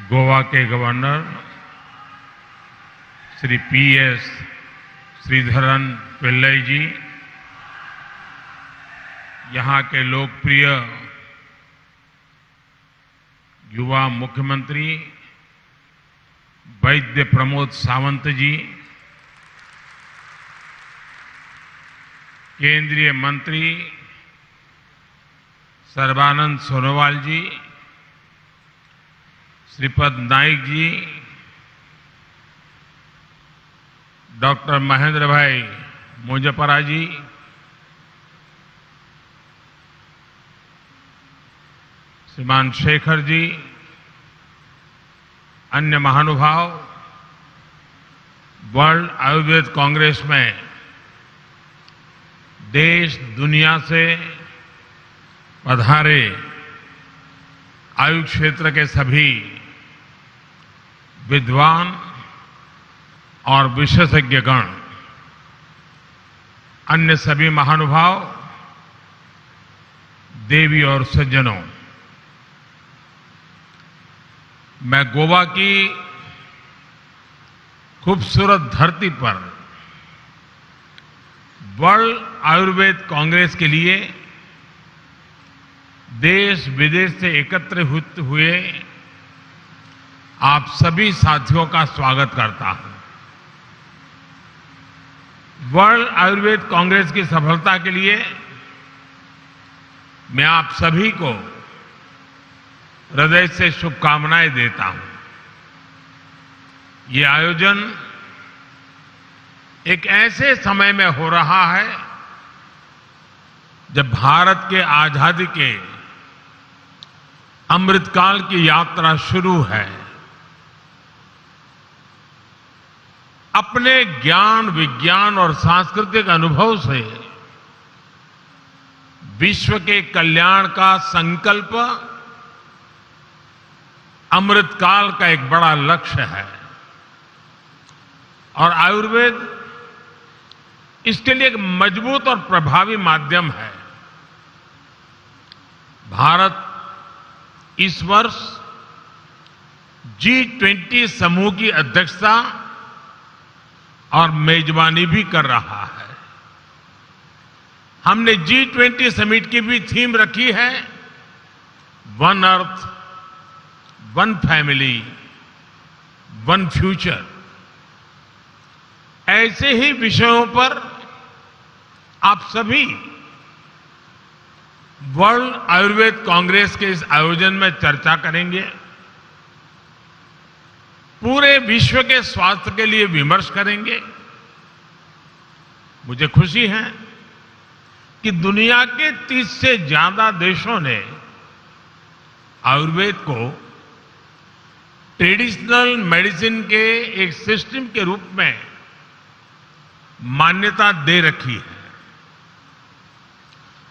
गोवा के governor Shri PS Sreedharan Pillai जी, यहाँ के लोकप्रिय युवा मुख्यमंत्री वैद्य प्रमोद सावंत जी, केंद्रीय मंत्री सर्बानंद सोनोवाल जी, श्रीपद नाइक जी, डॉक्टर महेंद्र भाई मुजप्परा जी, श्रीमान शेखर जी, अन्य महानुभाव, वर्ल्ड आयुर्वेद कांग्रेस में देश दुनिया से पधारे आयुष क्षेत्र के सभी विद्वान और विशेषज्ञगण, अन्य सभी महानुभाव, देवी और सज्जनों, मैं गोवा की खूबसूरत धरती पर वर्ल्ड आयुर्वेद कांग्रेस के लिए देश विदेश से एकत्रित हुए आप सभी साथियों का स्वागत करता हूं। वर्ल्ड आयुर्वेद कांग्रेस की सफलता के लिए मैं आप सभी को हृदय से शुभकामनाएं देता हूं। ये आयोजन एक ऐसे समय में हो रहा है जब भारत के आजादी के अमृतकाल की यात्रा शुरू है। अपने ज्ञान, विज्ञान और सांस्कृतिक अनुभव से विश्व के कल्याण का संकल्प अमृतकाल का एक बड़ा लक्ष्य है और आयुर्वेद इसके लिए एक मजबूत और प्रभावी माध्यम है। भारत इस वर्ष G20 समूह की अध्यक्षता और मेजबानी भी कर रहा है। हमने G20 समिट की भी थीम रखी है, one earth, one family, one future. ऐसे ही विषयों पर आप सभी वर्ल्ड आयुर्वेद कांग्रेस के इस आयोजन में चर्चा करेंगे। पूरे विश्व के स्वास्थ्य के लिए विमर्श करेंगे। मुझे खुशी है कि दुनिया के 30 से ज्यादा देशों ने आयुर्वेद को ट्रेडिशनल मेडिसिन के एक सिस्टम के रूप में मान्यता दे रखी है।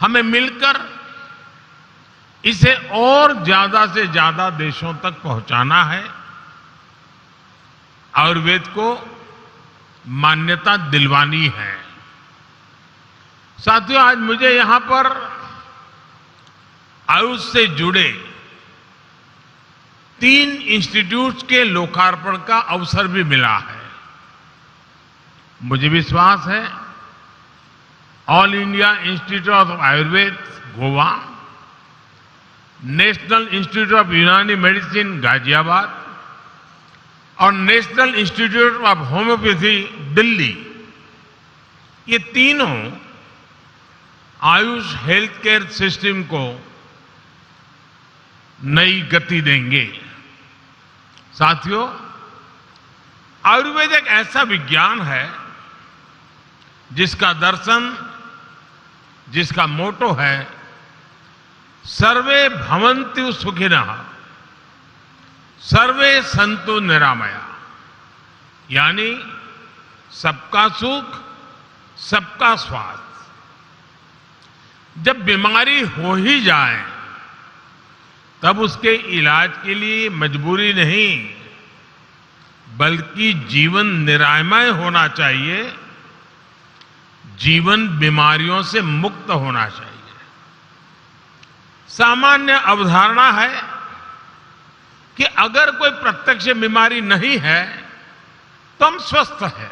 हमें मिलकर इसे और ज्यादा से ज्यादा देशों तक पहुंचाना है, आयुर्वेद को मान्यता दिलवानी है। साथियों, आज मुझे यहां पर आयुष से जुड़े 3 इंस्टीट्यूट्स के लोकार्पण का अवसर भी मिला है। मुझे विश्वास है all India institute of Ayurveda Goa, national institute of यूनानी मेडिसिन गाजियाबाद और national institute of homeopathy Delhi, ये तीनों आयुष हेल्थ केयर सिस्टम को नई गति देंगे। साथियों, आयुर्वेद एक ऐसा विज्ञान है जिसका दर्शन, जिसका मोटो है सर्वे भवन्तु सुखिनः, सर्वे सन्तु निरामया, यानी सबका सुख, सबका स्वास्थ्य। जब बीमारी हो ही जाए तब उसके इलाज के लिए मजबूरी नहीं बल्कि जीवन निरामय होना चाहिए, जीवन बीमारियों से मुक्त होना चाहिए। सामान्य अवधारणा है कि अगर कोई प्रत्यक्ष बीमारी नहीं है तो हम स्वस्थ हैं।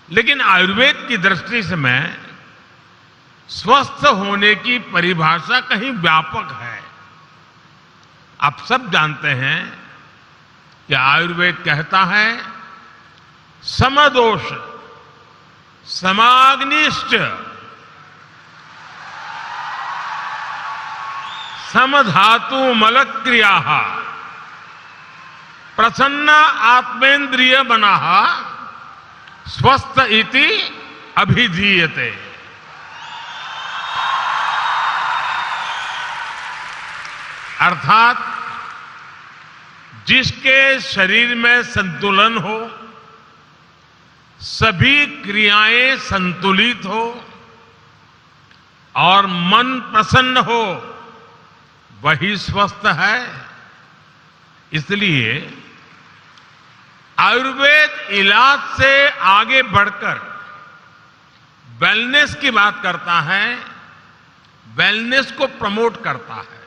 लेकिन आयुर्वेद की दृष्टि से मैं स्वस्थ होने की परिभाषा कहीं व्यापक है। आप सब जानते हैं कि आयुर्वेद कहता है समदोष समाग्निश्च समधातु मलक्रिया प्रसन्न आत्मेन्द्रिय बना स्वस्थ इति अभिधीयते। अर्थात जिसके शरीर में संतुलन हो, सभी क्रियाएं संतुलित हो और मन प्रसन्न हो, वही स्वस्थ है। इसलिए आयुर्वेद इलाज से आगे बढ़कर वेलनेस की बात करता है, वेलनेस को प्रमोट करता है।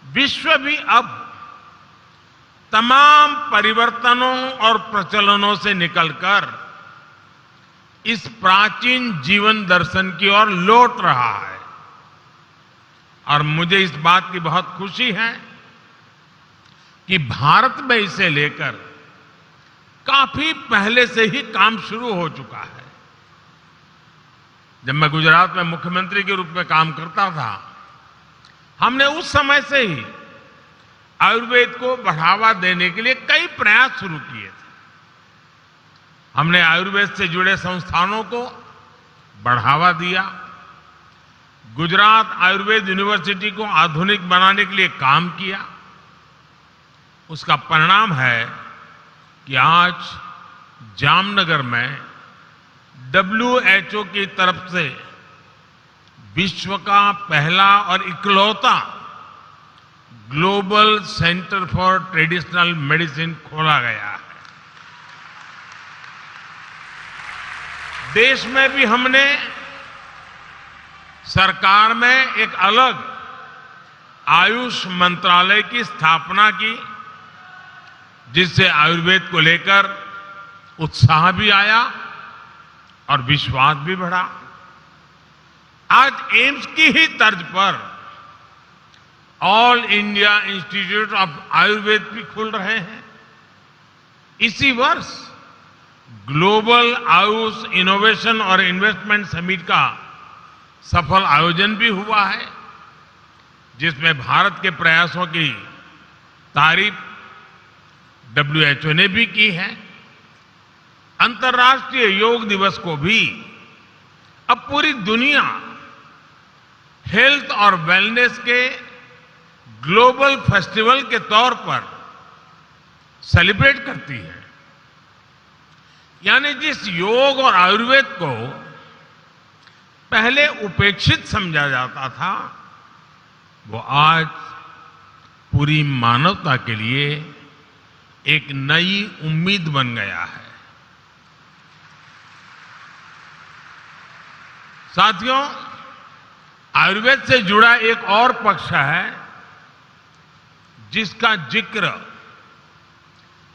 विश्व भी अब तमाम परिवर्तनों और प्रचलनों से निकलकर इस प्राचीन जीवन दर्शन की ओर लौट रहा है। और मुझे इस बात की बहुत खुशी है कि भारत में इसे लेकर काफी पहले से ही काम शुरू हो चुका है। जब मैं गुजरात में मुख्यमंत्री के रूप में काम करता था, हमने उस समय से ही आयुर्वेद को बढ़ावा देने के लिए कई प्रयास शुरू किए थे। हमने आयुर्वेद से जुड़े संस्थानों को बढ़ावा दिया, गुजरात आयुर्वेद यूनिवर्सिटी को आधुनिक बनाने के लिए काम किया। उसका परिणाम है कि आज जामनगर में WHO की तरफ से विश्व का पहला और इकलौता global centre for traditional medicine खोला गया है। देश में भी हमने सरकार में एक अलग आयुष मंत्रालय की स्थापना की, जिससे आयुर्वेद को लेकर उत्साह भी आया और विश्वास भी बढ़ा। आज एम्स की ही तर्ज पर all India institute of Ayurveda भी खुल रहे हैं। इसी वर्ष ग्लोबल आयुष इनोवेशन और इन्वेस्टमेंट समिट का सफल आयोजन भी हुआ है, जिसमें भारत के प्रयासों की तारीफ WHO ने भी की है। अंतर्राष्ट्रीय योग दिवस को भी अब पूरी दुनिया हेल्थ और वेलनेस के ग्लोबल फेस्टिवल के तौर पर सेलिब्रेट करती है। यानी जिस योग और आयुर्वेद को पहले उपेक्षित समझा जाता था, वो आज पूरी मानवता के लिए एक नई उम्मीद बन गया है। साथियों, आयुर्वेद से जुड़ा एक और पक्ष है जिसका जिक्र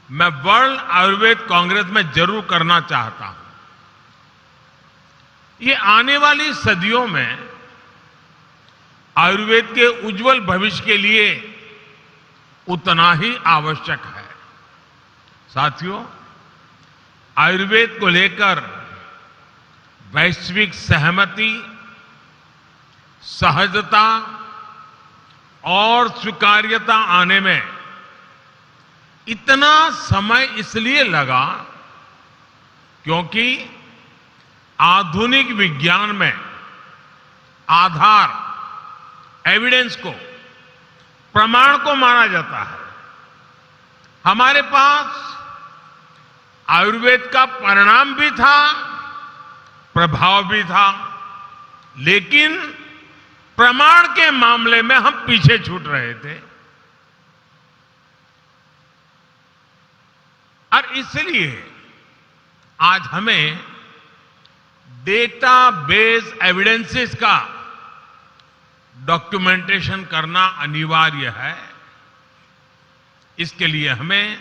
मैं वर्ल्ड आयुर्वेद कांग्रेस में जरूर करना चाहता हूं। ये आने वाली सदियों में आयुर्वेद के उज्जवल भविष्य के लिए उतना ही आवश्यक है। साथियों, आयुर्वेद को लेकर वैश्विक सहमति, सहजता और स्वीकार्यता आने में इतना समय इसलिए लगा क्योंकि आधुनिक विज्ञान में आधार, एविडेंस को, प्रमाण को माना जाता है। हमारे पास आयुर्वेद का परिणाम भी था, प्रभाव भी था, लेकिन प्रमाण के मामले में हम पीछे छूट रहे थे। और इसलिए आज हमें डेटाबेस एविडेंसेस का डॉक्यूमेंटेशन करना अनिवार्य है। इसके लिए हमें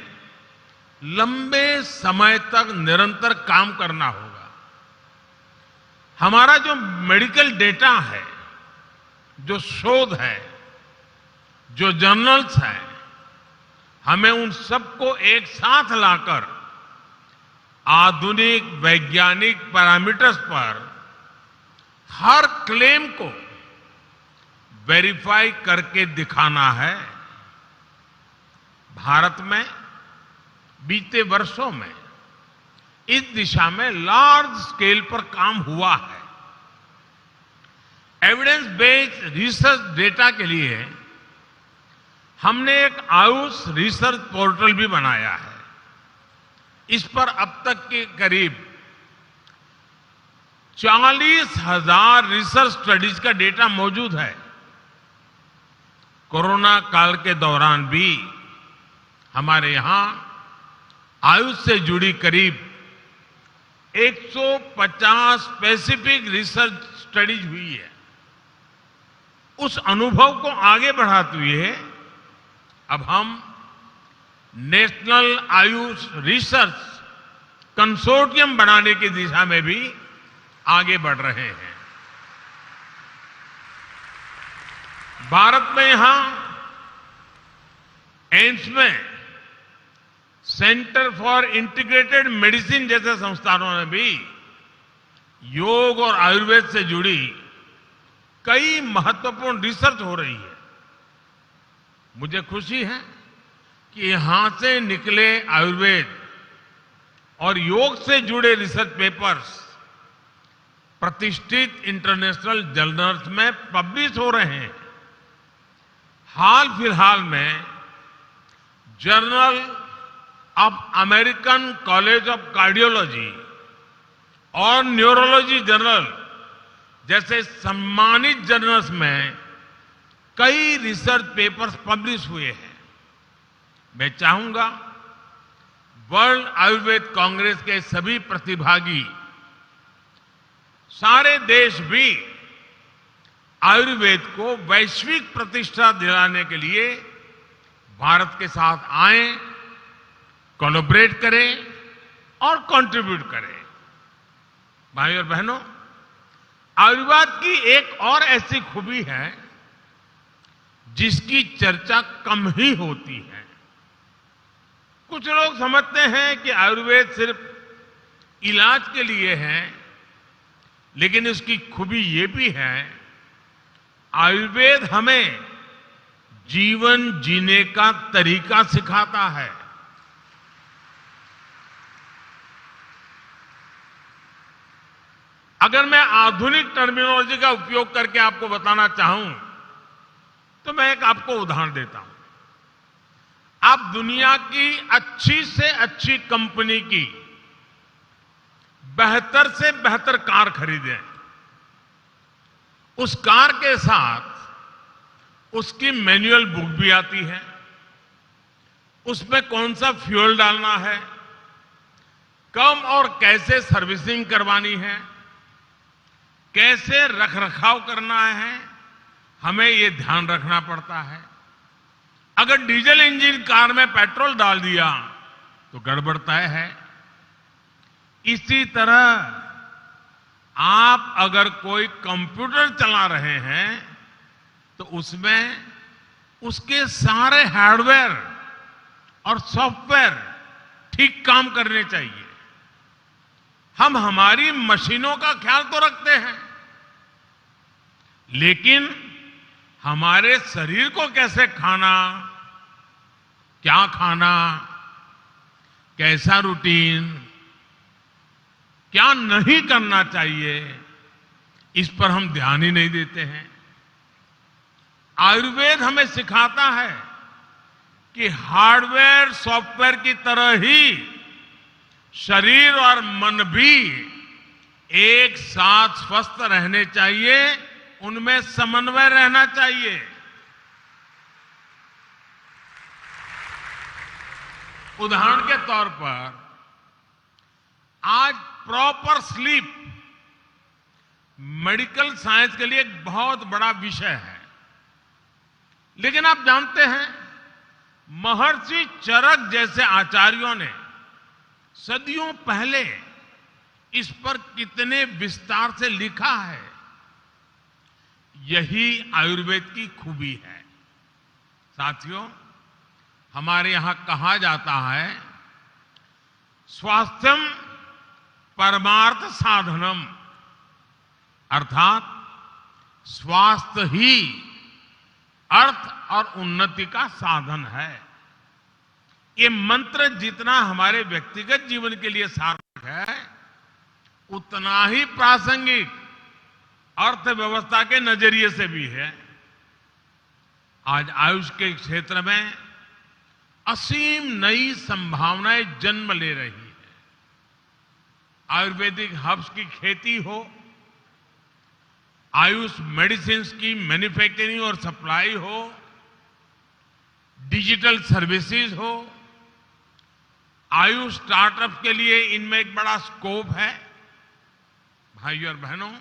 लंबे समय तक निरंतर काम करना होगा। हमारा जो मेडिकल डेटा है, जो शोध है, जो जर्नल्स हैं, हमें उन सबको एक साथ लाकर आधुनिक वैज्ञानिक पैरामीटर्स पर हर क्लेम को वेरीफाई करके दिखाना है। भारत में बीते वर्षों में इस दिशा में लार्ज स्केल पर काम हुआ है। एविडेंस बेस्ड रिसर्च डेटा के लिए हमने एक आयुष रिसर्च पोर्टल भी बनाया है। इस पर अब तक के करीब 40,000 रिसर्च स्टडीज का डेटा मौजूद है। कोरोना काल के दौरान भी हमारे यहां आयुष से जुड़ी करीब 150 स्पेसिफिक रिसर्च स्टडीज हुई है। उस अनुभव को आगे बढ़ाते हुए अब हम नेशनल आयुष रिसर्च कंसोर्टियम बनाने की दिशा में भी आगे बढ़ रहे हैं। भारत में यहां एम्स में सेंटर फॉर इंटीग्रेटेड मेडिसिन जैसे संस्थानों ने भी योग और आयुर्वेद से जुड़ी कई महत्वपूर्ण रिसर्च हो रही है। मुझे खुशी है कि यहां से निकले आयुर्वेद और योग से जुड़े रिसर्च पेपर्स प्रतिष्ठित इंटरनेशनल जर्नल्स में पब्लिश हो रहे हैं। हाल फिलहाल में journal of American college of cardiology और न्यूरोलॉजी जर्नल जैसे सम्मानित जर्नल्स में कई रिसर्च पेपर्स पब्लिश हुए हैं। मैं चाहूंगा वर्ल्ड आयुर्वेद कांग्रेस के सभी प्रतिभागी, सारे देश भी आयुर्वेद को वैश्विक प्रतिष्ठा दिलाने के लिए भारत के साथ आएं, कोलैबोरेट करें और कंट्रीब्यूट करें। भाइयों और बहनों, आयुर्वेद की एक और ऐसी खूबी है जिसकी चर्चा कम ही होती है। कुछ लोग समझते हैं कि आयुर्वेद सिर्फ इलाज के लिए है, लेकिन इसकी खूबी ये भी है, आयुर्वेद हमें जीवन जीने का तरीका सिखाता है। अगर मैं आधुनिक टर्मिनोलॉजी का उपयोग करके आपको बताना चाहूं तो मैं एक आपको उदाहरण देता हूं। आप दुनिया की अच्छी से अच्छी कंपनी की बेहतर से बेहतर कार खरीदें, उस कार के साथ उसकी मैनुअल बुक भी आती है, उसमें कौन सा फ्यूल डालना है, कब और कैसे सर्विसिंग करवानी है, कैसे रखरखाव करना है, हमें ये ध्यान रखना पड़ता है। अगर डीजल इंजन कार में पेट्रोल डाल दिया तो गड़बड़ तय है। इसी तरह आप अगर कोई कंप्यूटर चला रहे हैं तो उसमें उसके सारे हार्डवेयर और सॉफ्टवेयर ठीक काम करने चाहिए। हम हमारी मशीनों का ख्याल तो रखते हैं, लेकिन हमारे शरीर को कैसे खाना, क्या खाना, कैसा रूटीन, क्या नहीं करना चाहिए, इस पर हम ध्यान ही नहीं देते हैं। आयुर्वेद हमें सिखाता है कि हार्डवेयर सॉफ्टवेयर की तरह ही शरीर और मन भी एक साथ स्वस्थ रहने चाहिए, उनमें समन्वय रहना चाहिए। उदाहरण के तौर पर आज प्रॉपर स्लीप मेडिकल साइंस के लिए एक बहुत बड़ा विषय है, लेकिन आप जानते हैं महर्षि चरक जैसे आचार्यों ने सदियों पहले इस पर कितने विस्तार से लिखा है। यही आयुर्वेद की खूबी है। साथियों, हमारे यहां कहा जाता है, स्वास्थ्यम परमार्थ साधनम, अर्थात स्वास्थ्य ही अर्थ और उन्नति का साधन है। ये मंत्र जितना हमारे व्यक्तिगत जीवन के लिए सार्थक है, उतना ही प्रासंगिक अर्थव्यवस्था के नजरिए से भी है। आज आयुष के क्षेत्र में असीम नई संभावनाएं जन्म ले रही है। आयुर्वेदिक हर्ब्स की खेती हो, आयुष मेडिसिन की मैन्युफैक्चरिंग और सप्लाई हो, डिजिटल सर्विसेज हो, आयुष स्टार्टअप के लिए इनमें एक बड़ा स्कोप है। भाइयों और बहनों,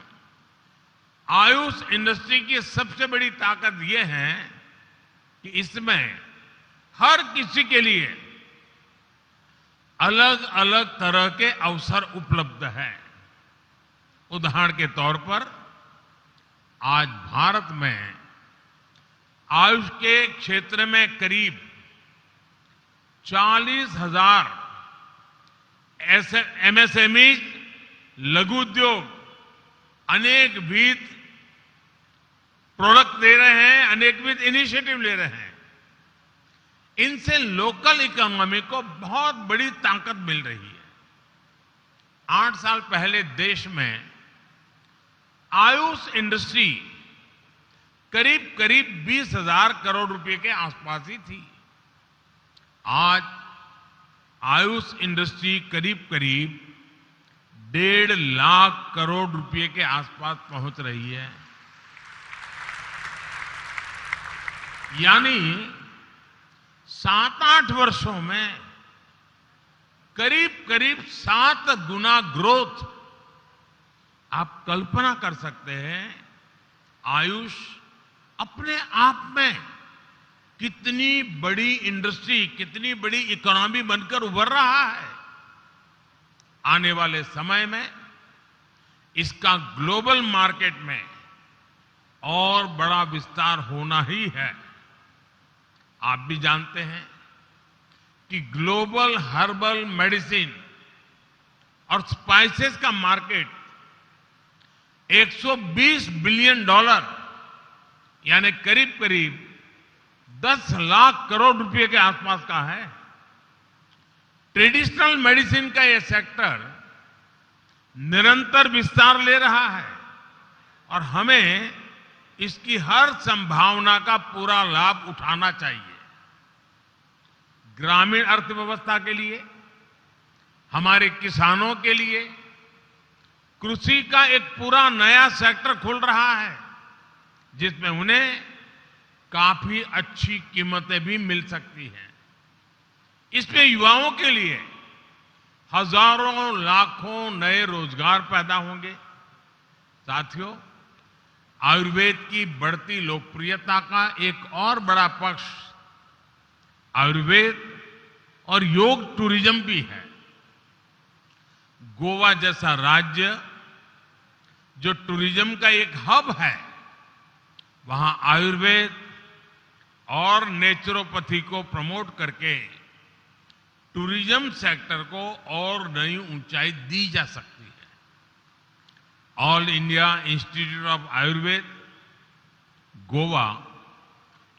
आयुष इंडस्ट्री की सबसे बड़ी ताकत यह है कि इसमें हर किसी के लिए अलग अलग तरह के अवसर उपलब्ध हैं। उदाहरण के तौर पर आज भारत में आयुष के क्षेत्र में करीब 40,000 ऐसे एमएसएमई, लघु उद्योग अनेकविध प्रोडक्ट दे रहे हैं, अनेकविध इनिशिएटिव ले रहे हैं। इनसे लोकल इकोनॉमी को बहुत बड़ी ताकत मिल रही है। 8 साल पहले देश में आयुष इंडस्ट्री करीब करीब 20,000 करोड़ रुपए के आसपास ही थी। आज आयुष इंडस्ट्री करीब करीब 1.5 लाख करोड़ रुपए के आसपास पहुंच रही है। यानी 7-8 वर्षों में करीब करीब 7 गुना ग्रोथ। आप कल्पना कर सकते हैं आयुष अपने आप में कितनी बड़ी इंडस्ट्री, कितनी बड़ी इकोनॉमी बनकर उभर रहा है। आने वाले समय में इसका ग्लोबल मार्केट में और बड़ा विस्तार होना ही है। आप भी जानते हैं कि ग्लोबल हर्बल मेडिसिन और स्पाइसेस का मार्केट $120 बिलियन यानी करीब करीब 10 लाख करोड़ रुपए के आसपास का है। ट्रेडिशनल मेडिसिन का यह सेक्टर निरंतर विस्तार ले रहा है और हमें इसकी हर संभावना का पूरा लाभ उठाना चाहिए। ग्रामीण अर्थव्यवस्था के लिए, हमारे किसानों के लिए कृषि का एक पूरा नया सेक्टर खुल रहा है, जिसमें उन्हें काफी अच्छी कीमतें भी मिल सकती हैं। इसमें युवाओं के लिए हजारों लाखों नए रोजगार पैदा होंगे। साथियों, आयुर्वेद की बढ़ती लोकप्रियता का एक और बड़ा पक्ष आयुर्वेद और योग टूरिज्म भी है। गोवा जैसा राज्य जो टूरिज्म का एक हब है, वहां आयुर्वेद और नेचुरोपैथी को प्रमोट करके टूरिज्म सेक्टर को और नई ऊंचाई दी जा सकती है। All India institute of Ayurveda, Goa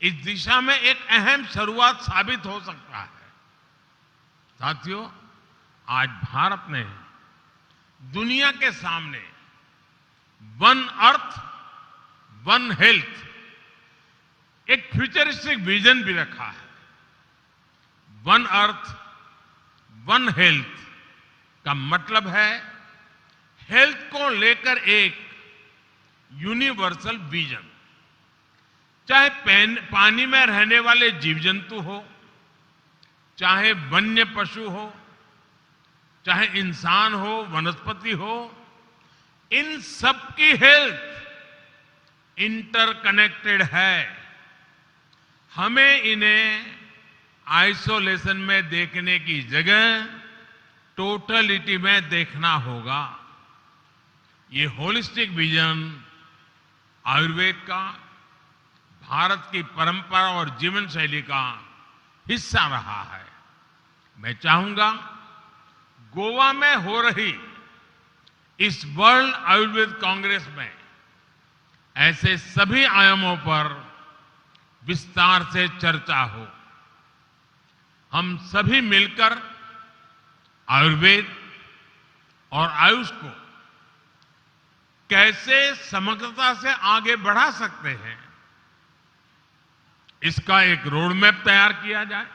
इस दिशा में एक अहम शुरुआत साबित हो सकता है। साथियों, आज भारत ने दुनिया के सामने वन अर्थ वन हेल्थ एक फ्यूचरिस्टिक विजन भी रखा है। वन अर्थ वन हेल्थ का मतलब है हेल्थ को लेकर एक यूनिवर्सल विजन। चाहे पानी में रहने वाले जीव जंतु हो, चाहे वन्य पशु हो, चाहे इंसान हो, वनस्पति हो, इन सबकी हेल्थ इंटरकनेक्टेड है। हमें इन्हें आइसोलेशन में देखने की जगह टोटलिटी में देखना होगा। ये होलिस्टिक विजन आयुर्वेद का, भारत की परंपरा और जीवन शैली का हिस्सा रहा है। मैं चाहूंगा गोवा में हो रही इस वर्ल्ड आयुर्वेद कांग्रेस में ऐसे सभी आयामों पर विस्तार से चर्चा हो। हम सभी मिलकर आयुर्वेद और आयुष को कैसे समग्रता से आगे बढ़ा सकते हैं, इसका एक रोड मैप तैयार किया जाए।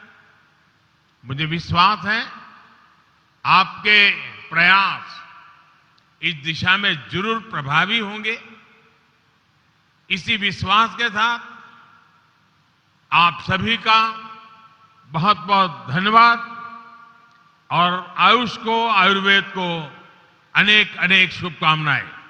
मुझे विश्वास है आपके प्रयास इस दिशा में जरूर प्रभावी होंगे। इसी विश्वास के साथ आप सभी का बहुत बहुत धन्यवाद और आयुष को, आयुर्वेद को अनेक अनेक शुभकामनाएं।